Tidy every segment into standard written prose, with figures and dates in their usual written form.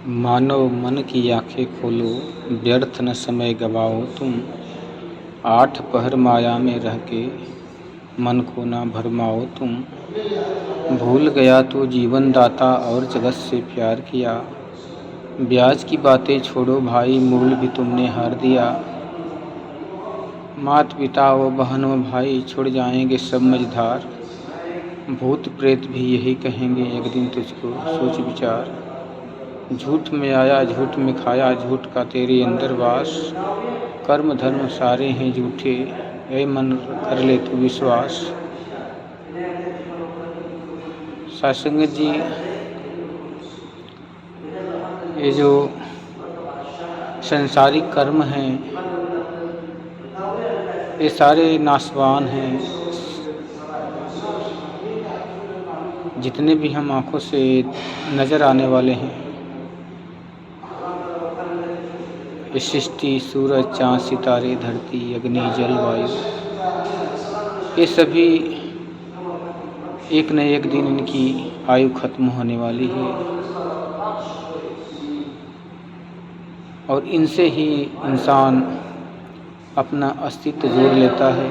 मानव मन की आंखें खोलो, व्यर्थ न समय गवाओ तुम। 8 पहर माया में रह के मन को ना भरमाओ तुम। भूल गया तो जीवन दाता और जगत से प्यार किया। ब्याज की बातें छोड़ो भाई, मूल भी तुमने हार दिया। मात पिता व बहन व भाई छुड़ जाएंगे सब मझधार। भूत प्रेत भी यही कहेंगे एक दिन तुझको, सोच विचार। झूठ में आया झूठ में खाया, झूठ का तेरे अंदर वास। कर्म धर्म सारे हैं झूठे, ऐ मन कर ले तू विश्वास। सत्संग जी, ये जो संसारिक कर्म हैं ये सारे नाशवान हैं। जितने भी हम आँखों से नज़र आने वाले हैं, ये सृष्टि, सूरज, चाँद, सितारे, धरती, अग्नि, जल, वायु, ये सभी एक न एक दिन इनकी आयु खत्म होने वाली है और इनसे ही इंसान अपना अस्तित्व जोड़ लेता है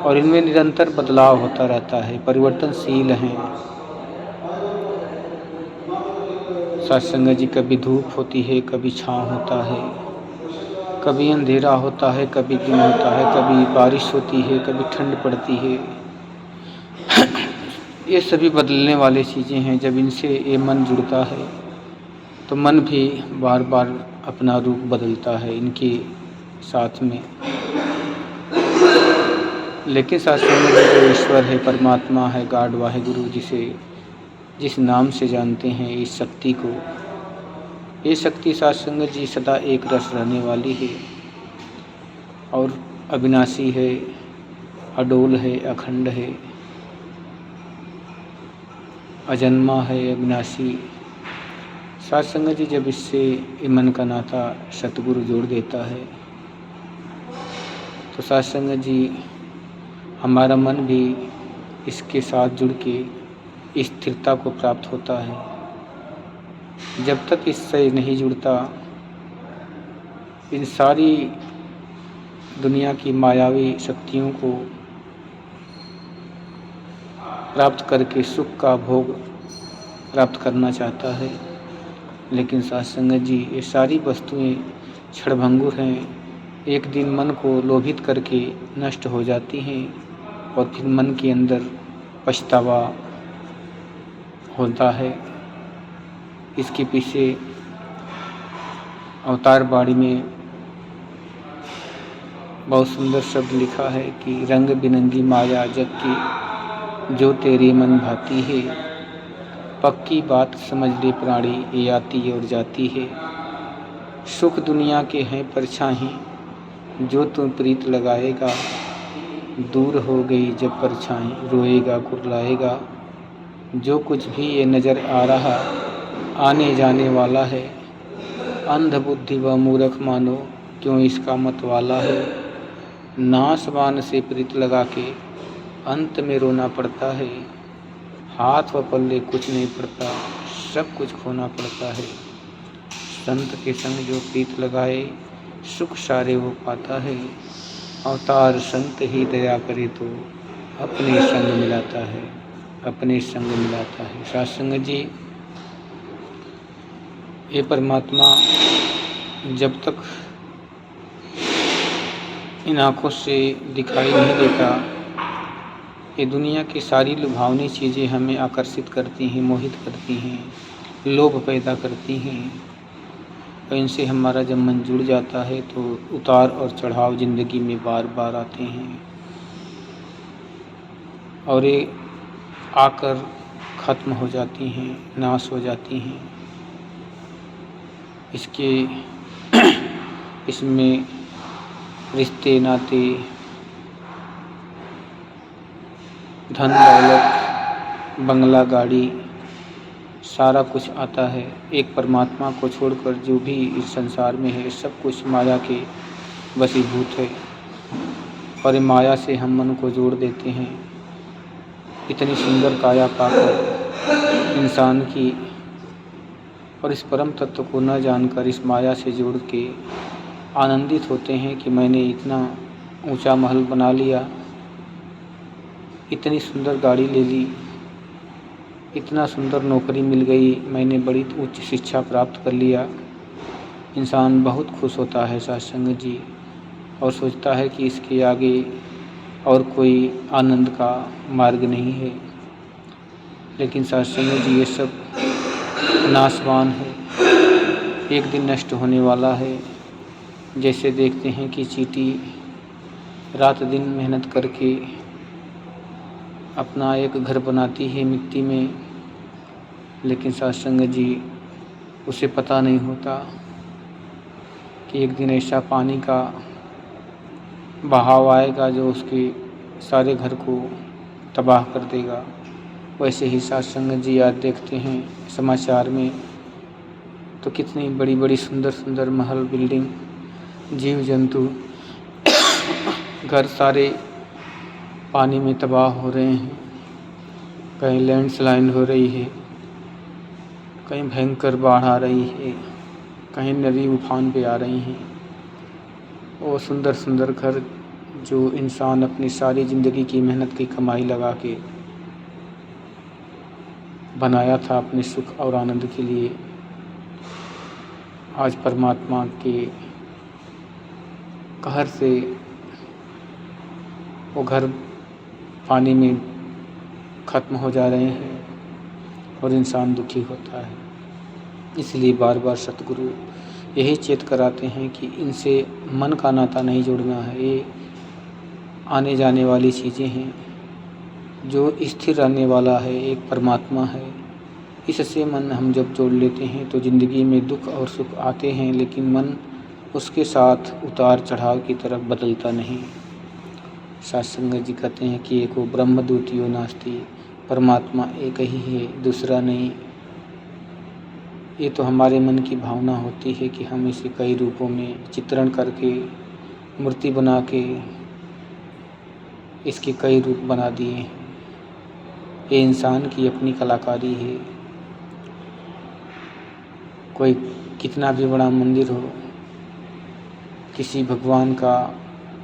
और इनमें निरंतर बदलाव होता रहता है, परिवर्तनशील हैं। सत्संग जी, कभी धूप होती है, कभी छाँव होता है, कभी अंधेरा होता है, कभी दिन होता है, कभी बारिश होती है, कभी ठंड पड़ती है। ये सभी बदलने वाली चीज़ें हैं। जब इनसे ये मन जुड़ता है तो मन भी बार बार अपना रूप बदलता है इनके साथ में। लेकिन सत्संग में जो ईश्वर है, परमात्मा है, गॉड वाहेगुरु, जिस नाम से जानते हैं इस शक्ति को, ये शक्ति सत्संग जी सदा एक रस रहने वाली है और अविनाशी है, अडोल है, अखंड है, अजन्मा है, अविनाशी। सत्संग जी जब इससे मन का नाता सतगुरु जोड़ देता है तो सत्संग जी हमारा मन भी इसके साथ जुड़ के स्थिरता को प्राप्त होता है। जब तक इससे नहीं जुड़ता, इन सारी दुनिया की मायावी शक्तियों को प्राप्त करके सुख का भोग प्राप्त करना चाहता है। लेकिन सत्संग जी, ये सारी वस्तुएं क्षणभंगुर हैं, एक दिन मन को लोभित करके नष्ट हो जाती हैं और फिर मन के अंदर पछतावा होता है। इसके पीछे अवतार बाड़ी में बहुत सुंदर शब्द लिखा है कि रंग बिरंगी माया जग की, जो तेरे मन भाती है। पक्की बात समझ ले प्राणी, ये आती और जाती है। सुख दुनिया के हैं परछाई, जो तू प्रीत लगाएगा। दूर हो गई जब परछाई, रोएगा कुर्लाएगा। जो कुछ भी ये नज़र आ रहा आने जाने वाला है। अंध बुद्धि व मूर्ख मानो, क्यों इसका मत वाला है। नासवान से प्रीत लगा के अंत में रोना पड़ता है। हाथ व पल्ले कुछ नहीं पड़ता, सब कुछ खोना पड़ता है। संत के संग जो प्रीत लगाए, सुख सारे वो पाता है। अवतार संत ही दया करे तो अपने संग मिलाता है, अपने संग मिलाता है। सत्संग जी, ये परमात्मा जब तक इन आँखों से दिखाई नहीं देता, ये दुनिया की सारी लुभावनी चीज़ें हमें आकर्षित करती हैं, मोहित करती हैं, लोभ पैदा करती हैं। और इनसे हमारा जब मन जुड़ जाता है तो उतार और चढ़ाव ज़िंदगी में बार बार आते हैं और ये आकर ख़त्म हो जाती हैं, नाश हो जाती हैं। इसमें रिश्ते नाते, धन दौलत, बंगला गाड़ी, सारा कुछ आता है। एक परमात्मा को छोड़कर जो भी इस संसार में है सब कुछ माया के वशीभूत है और माया से हम मन को जोड़ देते हैं। इतनी सुंदर काया पाकर इंसान की और इस परम तत्व को न जानकर इस माया से जुड़ के आनंदित होते हैं कि मैंने इतना ऊंचा महल बना लिया, इतनी सुंदर गाड़ी ले ली, इतना सुंदर नौकरी मिल गई, मैंने बड़ी उच्च शिक्षा प्राप्त कर लिया। इंसान बहुत खुश होता है सत्संग जी, और सोचता है कि इसके आगे और कोई आनंद का मार्ग नहीं है। लेकिन सत्संग जी ये सब नाशवान है, एक दिन नष्ट होने वाला है। जैसे देखते हैं कि चींटी रात दिन मेहनत करके अपना एक घर बनाती है मिट्टी में, लेकिन सत्संग जी उसे पता नहीं होता कि एक दिन ऐसा पानी का बहाव आएगा जो उसके सारे घर को तबाह कर देगा। वैसे ही सत्संग जी आज देखते हैं समाचार में तो कितनी बड़ी बड़ी सुंदर सुंदर महल, बिल्डिंग, जीव जंतु, घर सारे पानी में तबाह हो रहे हैं। कहीं लैंडस्लाइड हो रही है, कहीं भयंकर बाढ़ आ रही है, कहीं नदी उफान पे आ रही हैं। वो सुंदर सुंदर घर जो इंसान अपनी सारी ज़िंदगी की मेहनत की कमाई लगा के बनाया था अपने सुख और आनंद के लिए, आज परमात्मा के कहर से वो घर पानी में ख़त्म हो जा रहे हैं और इंसान दुखी होता है। इसलिए बार बार सतगुरु यही चेत कराते हैं कि इनसे मन का नाता नहीं जोड़ना है। ये आने जाने वाली चीज़ें हैं, जो स्थिर रहने वाला है एक परमात्मा है। इससे मन हम जब जोड़ लेते हैं तो ज़िंदगी में दुख और सुख आते हैं, लेकिन मन उसके साथ उतार चढ़ाव की तरफ बदलता नहीं। सत्संग जी कहते हैं कि एको ब्रह्म द्वितीयो नास्ति, परमात्मा एक ही है, दूसरा नहीं। ये तो हमारे मन की भावना होती है कि हम इसे कई रूपों में चित्रण करके मूर्ति बना के इसके कई रूप बना दिए हैं। ये इंसान की अपनी कलाकारी है। कोई कितना भी बड़ा मंदिर हो, किसी भगवान का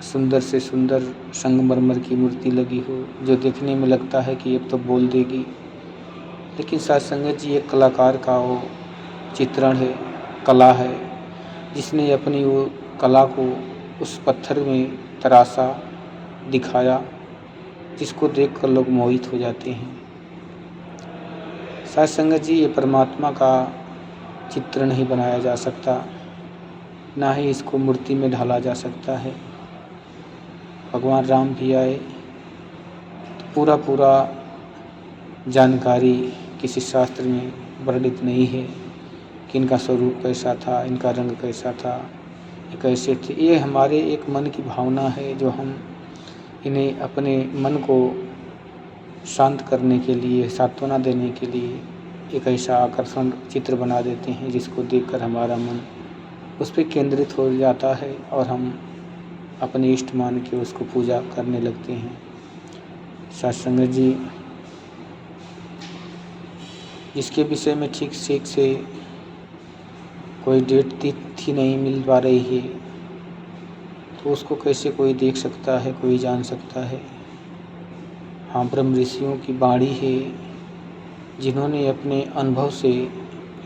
सुंदर से सुंदर संगमरमर की मूर्ति लगी हो जो देखने में लगता है कि अब तो बोल देगी, लेकिन सत्संग जी एक कलाकार का वो चित्रण है, कला है, जिसने अपनी वो कला को उस पत्थर में तराशा, दिखाया, जिसको देखकर लोग मोहित हो जाते हैं। सत्संग जी ये परमात्मा का चित्र नहीं बनाया जा सकता, ना ही इसको मूर्ति में ढाला जा सकता है। भगवान राम भी आए तो पूरा जानकारी किसी शास्त्र में वर्णित नहीं है कि इनका स्वरूप कैसा था, इनका रंग कैसा था, ये कैसे थे। ये हमारे एक मन की भावना है जो हम इन्हें अपने मन को शांत करने के लिए, सांत्वना देने के लिए एक ऐसा आकर्षण चित्र बना देते हैं जिसको देखकर हमारा मन उस पर केंद्रित हो जाता है और हम अपने इष्ट मान के उसको पूजा करने लगते हैं। सत्संग जी जिसके विषय में ठीक से कोई डेट तिथि नहीं मिल पा रही है, तो उसको कैसे कोई देख सकता है, कोई जान सकता है। हाँ, ब्रह्म ऋषियों की वाणी है जिन्होंने अपने अनुभव से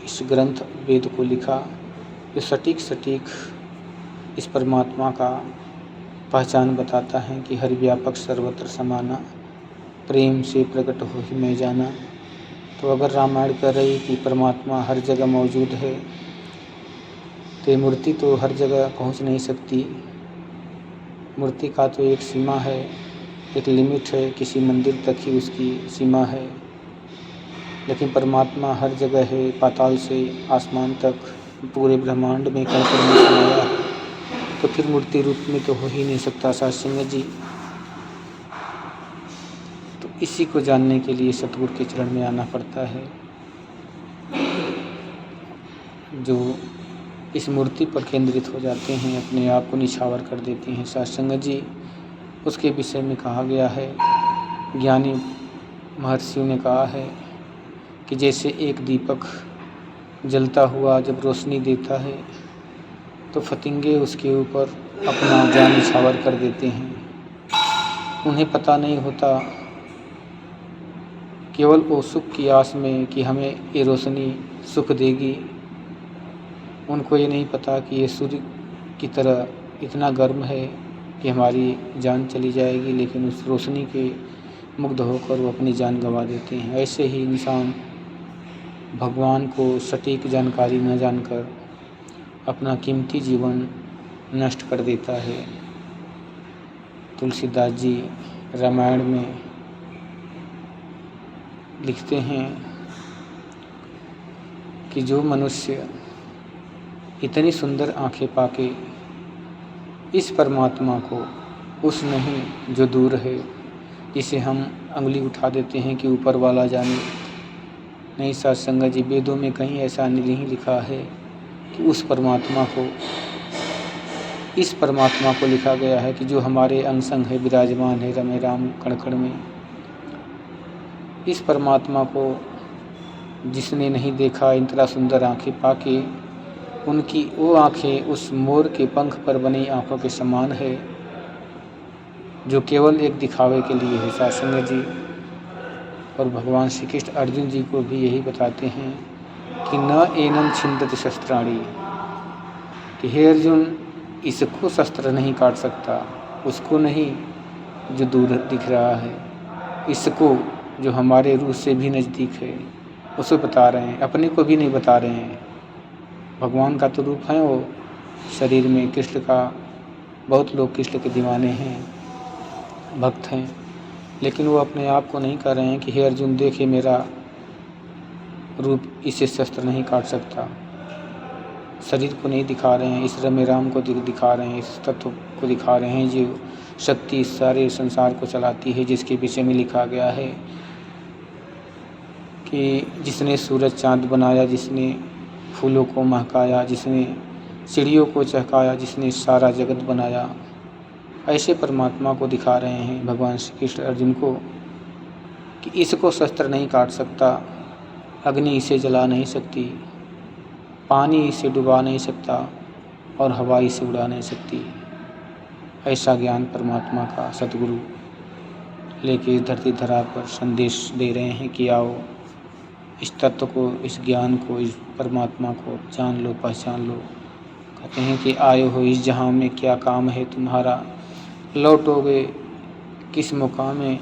इस ग्रंथ वेद को लिखा, जो सटीक इस परमात्मा का पहचान बताता है कि हर व्यापक सर्वत्र समाना, प्रेम से प्रकट हो ही मैं जाना। तो अगर रामायण कह रही कि परमात्मा हर जगह मौजूद है, तो ये मूर्ति तो हर जगह पहुंच नहीं सकती। मूर्ति का तो एक सीमा है, एक लिमिट है, किसी मंदिर तक ही उसकी सीमा है। लेकिन परमात्मा हर जगह है, पाताल से आसमान तक, पूरे ब्रह्मांड में कहीं पर समाया है, तो फिर मूर्ति रूप में तो हो ही नहीं सकता सत्संग जी। तो इसी को जानने के लिए सतगुरु के चरण में आना पड़ता है, जो इस मूर्ति पर केंद्रित हो जाते हैं, अपने आप को निछावर कर देते हैं। सत्संग जी उसके विषय में कहा गया है, ज्ञानी महर्षियों ने कहा है कि जैसे एक दीपक जलता हुआ जब रोशनी देता है तो फतिंगे उसके ऊपर अपना जान निछावर कर देते हैं। उन्हें पता नहीं होता, केवल वो सुख की आस में कि हमें ये रोशनी सुख देगी। उनको ये नहीं पता कि ये सूर्य की तरह इतना गर्म है कि हमारी जान चली जाएगी, लेकिन उस रोशनी के मुग्ध होकर वो अपनी जान गंवा देते हैं। ऐसे ही इंसान भगवान को सटीक जानकारी न जानकर अपना कीमती जीवन नष्ट कर देता है। तुलसीदास जी रामायण में लिखते हैं कि जो मनुष्य इतनी सुंदर आंखें पाके इस परमात्मा को उस नहीं जो दूर है, जिसे हम अंगुली उठा देते हैं कि ऊपर वाला जाने, नहीं सत्संग जी, वेदों में कहीं ऐसा नहीं लिखा है कि उस परमात्मा को, इस परमात्मा को लिखा गया है कि जो हमारे अंग संग है, विराजमान है रमे राम कण कण में। इस परमात्मा को जिसने नहीं देखा इतना सुंदर आंखें पाके, उनकी वो आंखें उस मोर के पंख पर बनी आंखों के समान है, जो केवल एक दिखावे के लिए है सत्संग जी। और भगवान श्री कृष्ण अर्जुन जी को भी यही बताते हैं कि न एनम छिंदति शस्त्राणी, कि हे अर्जुन, इसको शस्त्र नहीं काट सकता, उसको नहीं जो दूर दिख रहा है, इसको जो हमारे रूह से भी नज़दीक है उसे बता रहे हैं, अपने को भी नहीं बता रहे हैं। भगवान का तो रूप है वो शरीर में, कृष्ण का, बहुत लोग कृष्ण के दीवाने हैं, भक्त हैं, लेकिन वो अपने आप को नहीं कह रहे हैं कि हे अर्जुन देखे मेरा रूप, इसे शस्त्र नहीं काट सकता। शरीर को नहीं दिखा रहे हैं, इस रमे राम को दिखा रहे हैं, इस तत्व को दिखा रहे हैं जो शक्ति सारे संसार को चलाती है, जिसके विषय में लिखा गया है कि जिसने सूरज चाँद बनाया, जिसने फूलों को महकाया, जिसने चिड़ियों को चहकाया, जिसने सारा जगत बनाया। ऐसे परमात्मा को दिखा रहे हैं भगवान श्री कृष्ण अर्जुन को कि इसको शस्त्र नहीं काट सकता, अग्नि इसे जला नहीं सकती, पानी इसे डुबा नहीं सकता और हवा इसे उड़ा नहीं सकती। ऐसा ज्ञान परमात्मा का सतगुरु लेके इस धरती धरा पर संदेश दे रहे हैं कि आओ इस तत्व को, इस ज्ञान को, इस परमात्मा को जान लो, पहचान लो। कहते हैं कि आए हो इस जहां में क्या काम है तुम्हारा, लौटोगे किस मुकाम में,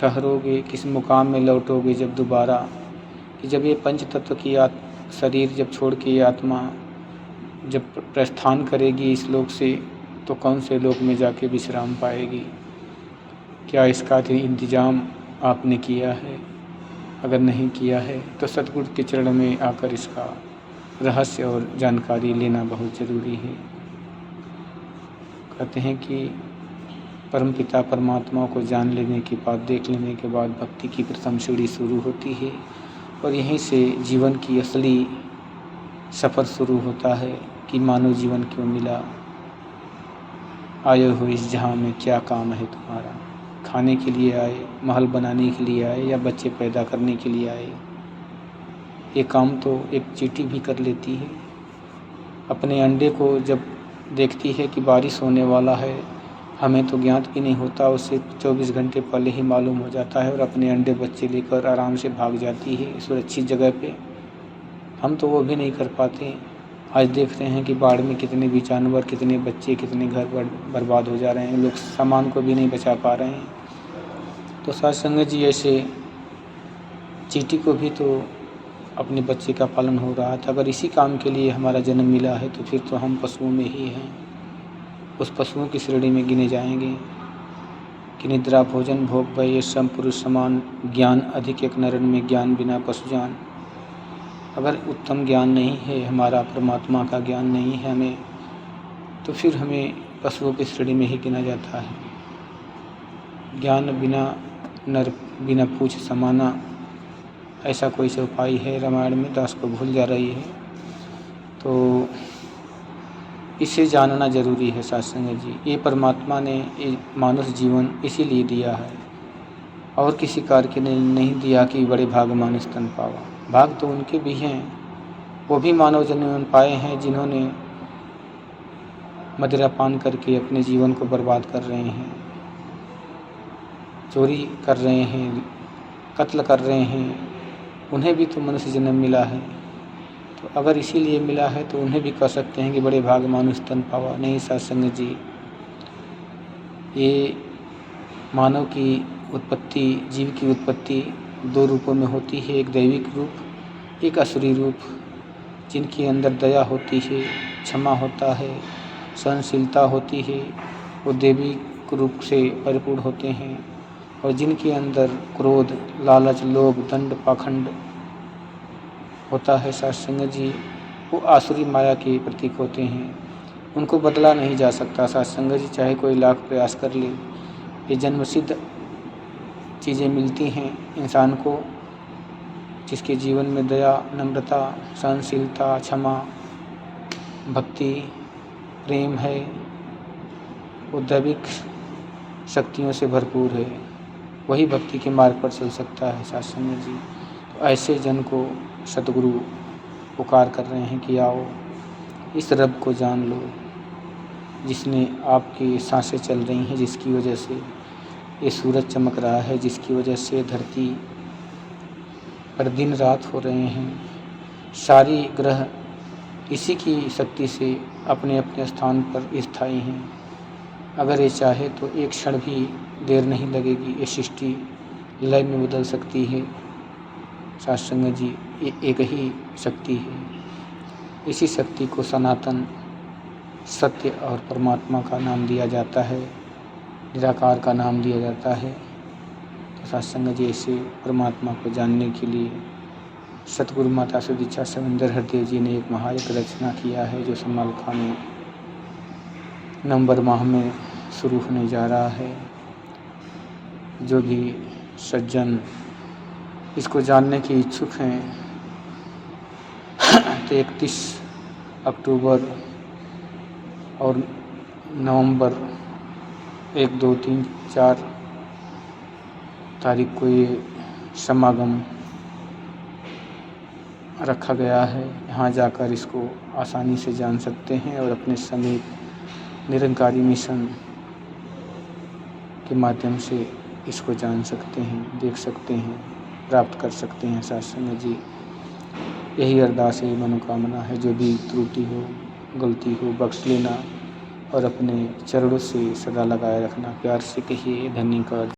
ठहरोगे किस मुकाम में, लौटोगे जब दोबारा। कि जब ये पंच तत्व की शरीर जब छोड़ के ये आत्मा जब प्रस्थान करेगी इस लोक से, तो कौन से लोक में जाके विश्राम पाएगी। क्या इसका इंतजाम आपने किया है? अगर नहीं किया है तो सतगुरु के चरण में आकर इसका रहस्य और जानकारी लेना बहुत ज़रूरी है। कहते हैं कि परमपिता परमात्मा को जान लेने के बाद, देख लेने के बाद भक्ति की प्रथम सीढ़ी शुरू होती है और यहीं से जीवन की असली सफ़र शुरू होता है कि मानव जीवन क्यों मिला। आए हो इस जहां में क्या काम है तुम्हारा, खाने के लिए आए, महल बनाने के लिए आए या बच्चे पैदा करने के लिए आए। ये काम तो एक चींटी भी कर लेती है। अपने अंडे को जब देखती है कि बारिश होने वाला है, हमें तो ज्ञात भी नहीं होता, उससे 24 घंटे पहले ही मालूम हो जाता है और अपने अंडे बच्चे लेकर आराम से भाग जाती है सुरक्षित जगह पे। हम तो वो भी नहीं कर पाते। आज देख रहे हैं कि बाढ़ में कितने भी जानवर, कितने बच्चे, कितने घर बर्बाद हो जा रहे हैं, लोग सामान को भी नहीं बचा पा रहे हैं। तो सत्संग जी ऐसे चींटी को भी तो अपने बच्चे का पालन हो रहा था। अगर इसी काम के लिए हमारा जन्म मिला है तो फिर तो हम पशुओं में ही हैं, उस पशुओं की श्रेणी में गिने जाएंगे कि निद्रा भोजन भोग भय ये सम पुरुष समान, ज्ञान अधिक एक नरन में ज्ञान बिना पशु जान। अगर उत्तम ज्ञान नहीं है, हमारा परमात्मा का ज्ञान नहीं है हमें, तो फिर हमें पशुओं की श्रेणी में ही गिना जाता है। ज्ञान बिना नर बिना पूछ समाना, ऐसा कोई चौपाई है रामायण में, दास को भूल जा रही है। तो इसे जानना जरूरी है सत्संग जी। ये परमात्मा ने ये मानव जीवन इसीलिए दिया है और किसी कार्य ने नहीं दिया कि बड़े भाग्यमान स्तन पावा। भाग तो उनके भी हैं, वो भी मानव जन्म पाए हैं जिन्होंने मदिरा पान करके अपने जीवन को बर्बाद कर रहे हैं, चोरी कर रहे हैं, कत्ल कर रहे हैं, उन्हें भी तो मनुष्य जन्म मिला है। तो अगर इसीलिए मिला है तो उन्हें भी कह सकते हैं कि बड़े भाग्यमान स्तन पावा। नहीं सत्संग जी, ये मानव की उत्पत्ति, जीव की उत्पत्ति दो रूपों में होती है, एक दैविक रूप, एक असुरी रूप। जिनके अंदर दया होती है, क्षमा होता है, सहनशीलता होती है, वो दैविक रूप से परिपूर्ण होते हैं। और जिनके अंदर क्रोध, लालच, लोभ, दंड, पाखंड होता है सत्संग जी, वो आसुरी माया के प्रतीक होते हैं। उनको बदला नहीं जा सकता सत्संग जी, चाहे कोई लाख प्रयास कर ले। ये जन्मसिद्ध चीज़ें मिलती हैं इंसान को, जिसके जीवन में दया, नम्रता, सहनशीलता, क्षमा, भक्ति, प्रेम है, वो दैविक शक्तियों से भरपूर है। वही भक्ति के मार्ग पर चल सकता है सत्संग जी। तो ऐसे जन को सतगुरु पुकार कर रहे हैं कि आओ, इस रब को जान लो जिसने आपकी सांसें चल रही हैं, जिसकी वजह से ये सूरज चमक रहा है, जिसकी वजह से धरती पर दिन रात हो रहे हैं। सारी ग्रह इसी की शक्ति से अपने अपने स्थान पर स्थायी हैं। अगर ये चाहे तो एक क्षण भी देर नहीं लगेगी, ये सृष्टि लय में बदल सकती है सत्संग जी। ये एक ही शक्ति है, इसी शक्ति को सनातन सत्य और परमात्मा का नाम दिया जाता है, निराकार का नाम दिया जाता है। तो सत्संग जी, इसे परमात्मा को जानने के लिए सतगुरु माता सुदीक्षा सविंदर हरदेव जी ने एक महायज्ञ रचना किया है, जो समालखा में नवंबर माह में शुरू होने जा रहा है। जो भी सज्जन इसको जानने के इच्छुक हैं तो 31 अक्टूबर और नवंबर 1, 2, 3, 4 तारीख को ये समागम रखा गया है। यहाँ जाकर इसको आसानी से जान सकते हैं और अपने समीप निरंकारी मिशन के माध्यम से इसको जान सकते हैं, देख सकते हैं, प्राप्त कर सकते हैं सत्संग जी। यही अरदास है, मनोकामना है। जो भी त्रुटि हो, गलती हो, बख्श लेना और अपने चरणों से सदा लगाए रखना। प्यार से कहिए, धन्यवाद।